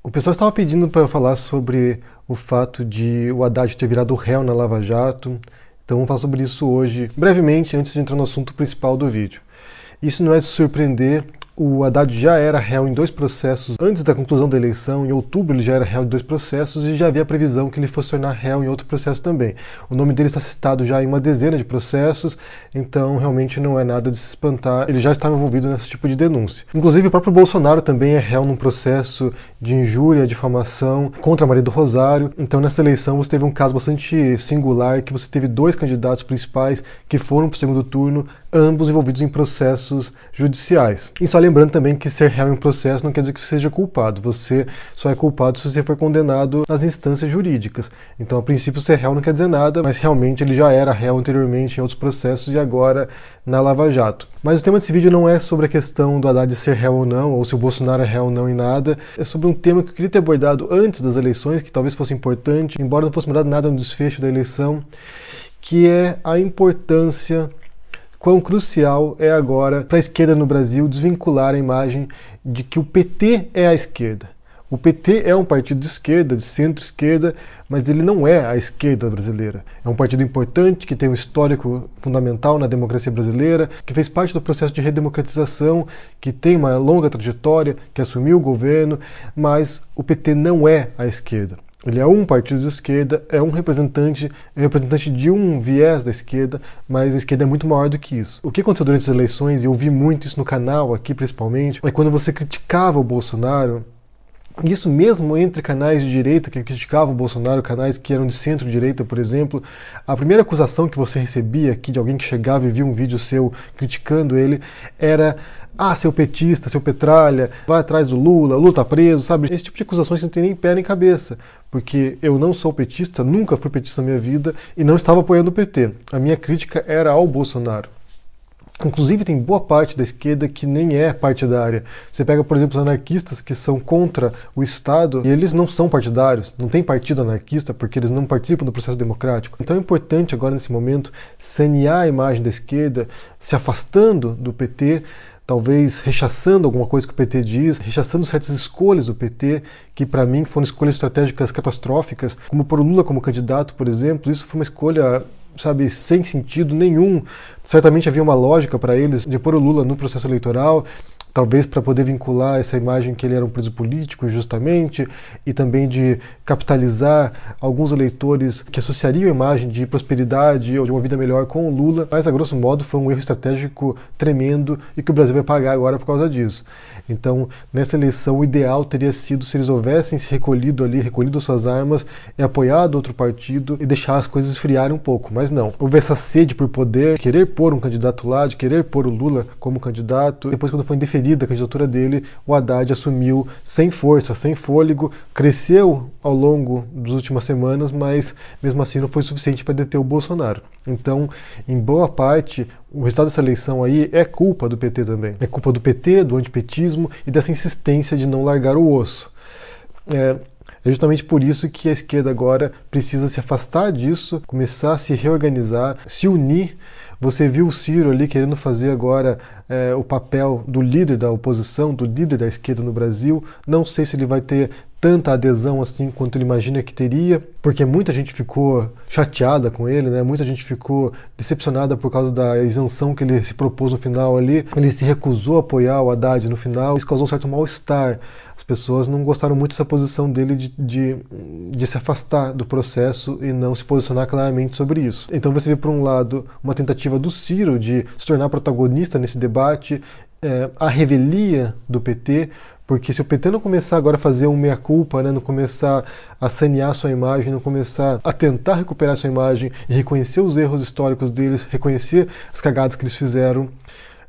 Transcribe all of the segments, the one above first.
O pessoal estava pedindo para eu falar sobre o fato de o Haddad ter virado réu na Lava Jato, então vamos falar sobre isso hoje, brevemente, antes de entrar no assunto principal do vídeo. Isso não é de surpreender, o Haddad já era réu em 2 processos antes da conclusão da eleição, em outubro ele já era réu em 2 processos e já havia a previsão que ele fosse tornar réu em outro processo também. O nome dele está citado já em uma dezena de processos, então realmente não é nada de se espantar, ele já estava envolvido nesse tipo de denúncia. Inclusive o próprio Bolsonaro também é réu num processo de injúria, difamação contra a Maria do Rosário, então nessa eleição você teve um caso bastante singular, que você teve 2 candidatos principais que foram para o segundo turno, ambos envolvidos em processos judiciais. E só lembrando também que ser réu em um processo não quer dizer que você seja culpado. Você só é culpado se você for condenado nas instâncias jurídicas. Então, a princípio, ser réu não quer dizer nada, mas realmente ele já era réu anteriormente em outros processos e agora na Lava Jato. Mas o tema desse vídeo não é sobre a questão do Haddad ser réu ou não, ou se o Bolsonaro é réu ou não em nada. É sobre um tema que eu queria ter abordado antes das eleições, que talvez fosse importante, embora não fosse mudado nada no desfecho da eleição, que é a importância, quão crucial é agora para a esquerda no Brasil desvincular a imagem de que o PT é a esquerda. O PT é um partido de esquerda, de centro-esquerda, mas ele não é a esquerda brasileira. É um partido importante, que tem um histórico fundamental na democracia brasileira, que fez parte do processo de redemocratização, que tem uma longa trajetória, que assumiu o governo, mas o PT não é a esquerda. Ele é um partido de esquerda, é um representante de um viés da esquerda, mas a esquerda é muito maior do que isso. O que aconteceu durante as eleições, e eu vi muito isso no canal aqui principalmente, é quando você criticava o Bolsonaro, isso mesmo entre canais de direita que criticavam o Bolsonaro, canais que eram de centro-direita, por exemplo, a primeira acusação que você recebia aqui de alguém que chegava e via um vídeo seu criticando ele era: ah, seu petista, seu petralha, vai atrás do Lula, Lula tá preso, sabe? Esse tipo de acusações que não tem nem pé nem cabeça, porque eu não sou petista, nunca fui petista na minha vida e não estava apoiando o PT. A minha crítica era ao Bolsonaro. Inclusive tem boa parte da esquerda que nem é partidária. Você pega, por exemplo, os anarquistas que são contra o Estado e eles não são partidários, não tem partido anarquista porque eles não participam do processo democrático. Então é importante agora nesse momento sanear a imagem da esquerda, se afastando do PT, talvez rechaçando alguma coisa que o PT diz, rechaçando certas escolhas do PT, que para mim foram escolhas estratégicas catastróficas, como pôr o Lula como candidato, por exemplo. Isso foi uma escolha, sabe, sem sentido nenhum. Certamente havia uma lógica para eles de pôr o Lula no processo eleitoral, talvez para poder vincular essa imagem que ele era um preso político injustamente, e também de capitalizar alguns eleitores que associariam a imagem de prosperidade ou de uma vida melhor com o Lula, mas a grosso modo foi um erro estratégico tremendo e que o Brasil vai pagar agora por causa disso. Então, nessa eleição, o ideal teria sido se eles houvessem se recolhido ali, recolhido suas armas e apoiado outro partido e deixar as coisas esfriarem um pouco, mas não. Houve essa sede por poder, de querer pôr um candidato lá, de querer pôr o Lula como candidato. Depois, quando foi indeferida a candidatura dele, o Haddad assumiu sem força, sem fôlego, cresceu ao longo das últimas semanas, mas mesmo assim não foi suficiente para deter o Bolsonaro. Então, em boa parte, o resultado dessa eleição aí é culpa do PT também. É culpa do PT, do antipetismo e dessa insistência de não largar o osso. É justamente por isso que a esquerda agora precisa se afastar disso, começar a se reorganizar, se unir. Você viu o Ciro ali querendo fazer agora o papel do líder da oposição, do líder da esquerda no Brasil. Não sei se ele vai ter tanta adesão assim quanto ele imagina que teria, porque muita gente ficou chateada com ele, né? Muita gente ficou decepcionada por causa da isenção que ele se propôs no final ali. Ele se recusou a apoiar o Haddad no final, isso causou um certo mal-estar. As pessoas não gostaram muito dessa posição dele de se afastar do processo e não se posicionar claramente sobre isso. Então você vê, por um lado, uma tentativa do Ciro de se tornar protagonista nesse debate, a revelia do PT, porque se o PT não começar agora a fazer um meia-culpa, né, não começar a sanear sua imagem, não começar a tentar recuperar sua imagem e reconhecer os erros históricos deles, reconhecer as cagadas que eles fizeram,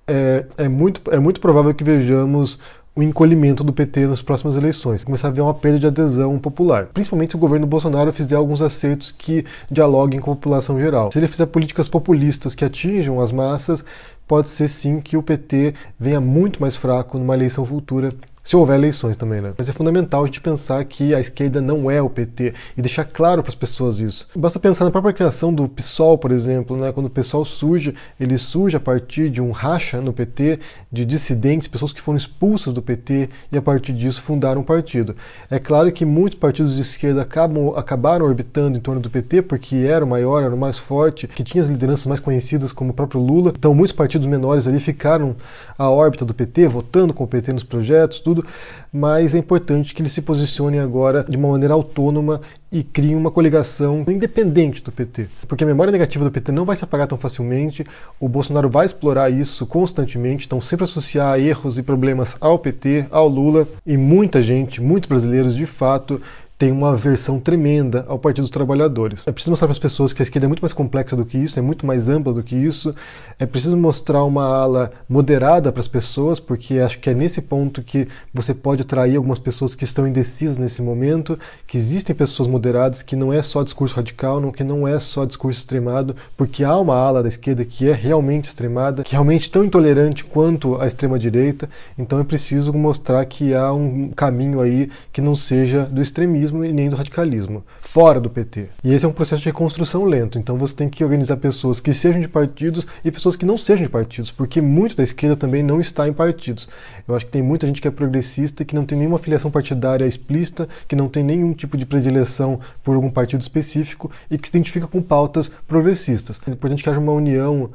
é muito provável que vejamos o encolhimento do PT nas próximas eleições, começar a ver uma perda de adesão popular, principalmente se o governo Bolsonaro fizer alguns acertos que dialoguem com a população geral. Se ele fizer políticas populistas que atinjam as massas, pode ser sim que o PT venha muito mais fraco numa eleição futura Se houver eleições também, né? Mas é fundamental a gente pensar que a esquerda não é o PT e deixar claro para as pessoas isso. Basta pensar na própria criação do PSOL, por exemplo, né? Quando o PSOL surge, ele surge a partir de um racha no PT, de dissidentes, pessoas que foram expulsas do PT e a partir disso fundaram um partido. É claro que muitos partidos de esquerda acabaram orbitando em torno do PT porque era o maior, era o mais forte, que tinha as lideranças mais conhecidas como o próprio Lula. Então muitos partidos menores ali ficaram à órbita do PT, votando com o PT nos projetos, tudo. Mas é importante que eles se posicionem agora de uma maneira autônoma e criem uma coligação independente do PT. Porque a memória negativa do PT não vai se apagar tão facilmente, o Bolsonaro vai explorar isso constantemente, então sempre associar erros e problemas ao PT, ao Lula, e muita gente, muitos brasileiros de fato, tem uma aversão tremenda ao Partido dos Trabalhadores. É preciso mostrar para as pessoas que a esquerda é muito mais complexa do que isso, é muito mais ampla do que isso. É preciso mostrar uma ala moderada para as pessoas, porque acho que é nesse ponto que você pode atrair algumas pessoas que estão indecisas nesse momento, que existem pessoas moderadas, que não é só discurso radical, que não é só discurso extremado, porque há uma ala da esquerda que é realmente extremada, que é realmente tão intolerante quanto a extrema-direita. Então é preciso mostrar que há um caminho aí que não seja do extremismo e nem do radicalismo, fora do PT. E esse é um processo de reconstrução lento, então você tem que organizar pessoas que sejam de partidos e pessoas que não sejam de partidos, porque muito da esquerda também não está em partidos. Eu acho que tem muita gente que é progressista e que não tem nenhuma filiação partidária explícita, que não tem nenhum tipo de predileção por algum partido específico e que se identifica com pautas progressistas. É importante que haja uma união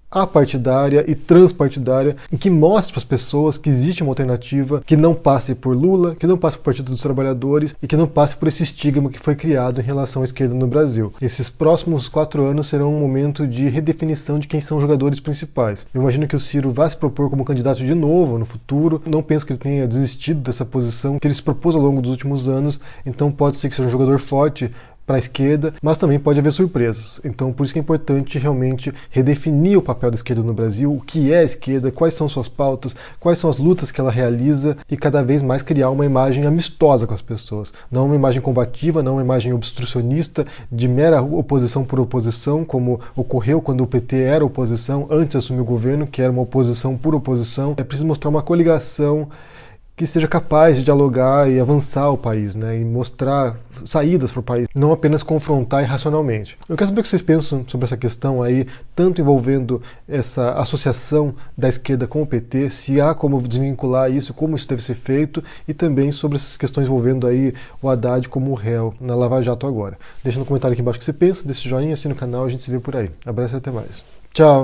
apartidária e transpartidária, em que mostre para as pessoas que existe uma alternativa que não passe por Lula, que não passe por Partido dos Trabalhadores e que não passe por esse estigma que foi criado em relação à esquerda no Brasil. Esses próximos 4 anos serão um momento de redefinição de quem são os jogadores principais. Eu imagino que o Ciro vai se propor como candidato de novo no futuro. Não penso que ele tenha desistido dessa posição que ele se propôs ao longo dos últimos anos, então pode ser que seja um jogador forte para a esquerda, mas também pode haver surpresas. Então, por isso que é importante realmente redefinir o papel da esquerda no Brasil, o que é a esquerda, quais são suas pautas, quais são as lutas que ela realiza e cada vez mais criar uma imagem amistosa com as pessoas. Não uma imagem combativa, não uma imagem obstrucionista, de mera oposição por oposição, como ocorreu quando o PT era oposição, antes de assumir o governo, que era uma oposição por oposição. É preciso mostrar uma coligação que seja capaz de dialogar e avançar o país, né, e mostrar saídas para o país, não apenas confrontar irracionalmente. Eu quero saber o que vocês pensam sobre essa questão aí, tanto envolvendo essa associação da esquerda com o PT, se há como desvincular isso, como isso deve ser feito, e também sobre essas questões envolvendo aí o Haddad como réu na Lava Jato agora. Deixa no comentário aqui embaixo o que você pensa, deixa o joinha, assina o canal, a gente se vê por aí. Abraço e até mais. Tchau!